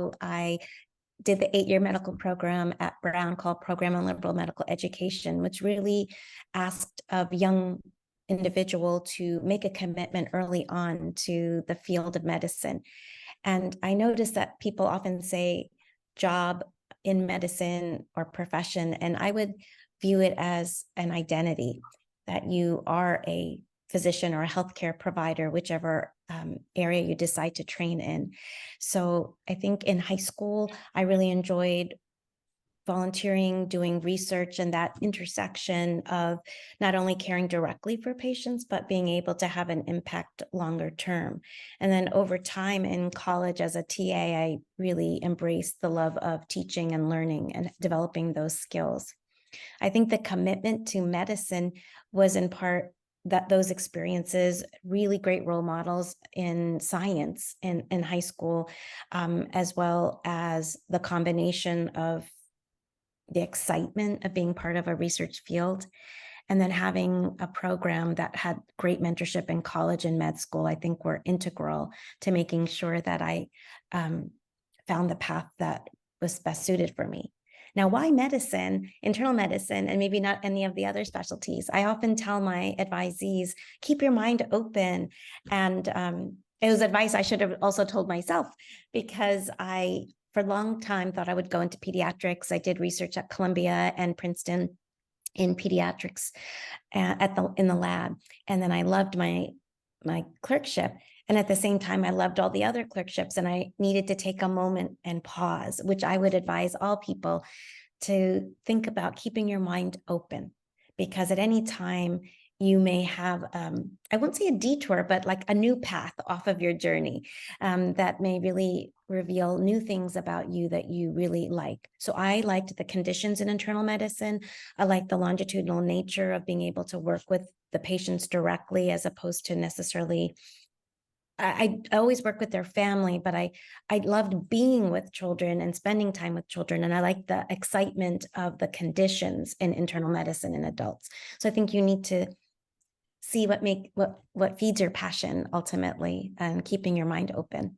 school, I did the 8-year medical program at Brown called Program on Liberal Medical Education, which really asked of young individual to make a commitment early on to the field of medicine. And I noticed that people often say job in medicine or profession, and I would view it as an identity, that you are a physician or a healthcare provider, whichever area you decide to train in. So I think in high school, I really enjoyed volunteering, doing research, and that intersection of not only caring directly for patients, but being able to have an impact longer term. And then over time in college as a TA, I really embraced the love of teaching and learning and developing those skills. I think the commitment to medicine was in part that those experiences, really great role models in science in high school, as well as the combination of the excitement of being part of a research field, and then having a program that had great mentorship in college and med school, I think were integral to making sure that I found the path that was best suited for me. Now, why medicine, internal medicine, and maybe not any of the other specialties? I often tell my advisees, keep your mind open. And it was advice I should have also told myself, because I, for a long time, thought I would go into pediatrics. I did research at Columbia and Princeton in pediatrics in the lab. And then I loved my clerkship. And at the same time, I loved all the other clerkships, and I needed to take a moment and pause, which I would advise all people to think about keeping your mind open, because at any time you may have, I won't say a detour, but like a new path off of your journey that may really reveal new things about you that you really like. So I liked the conditions in internal medicine. I liked the longitudinal nature of being able to work with the patients directly, as opposed to necessarily, I always work with their family, but I loved being with children and spending time with children. And I like the excitement of the conditions in internal medicine in adults. So I think you need to see what feeds your passion ultimately, and keeping your mind open.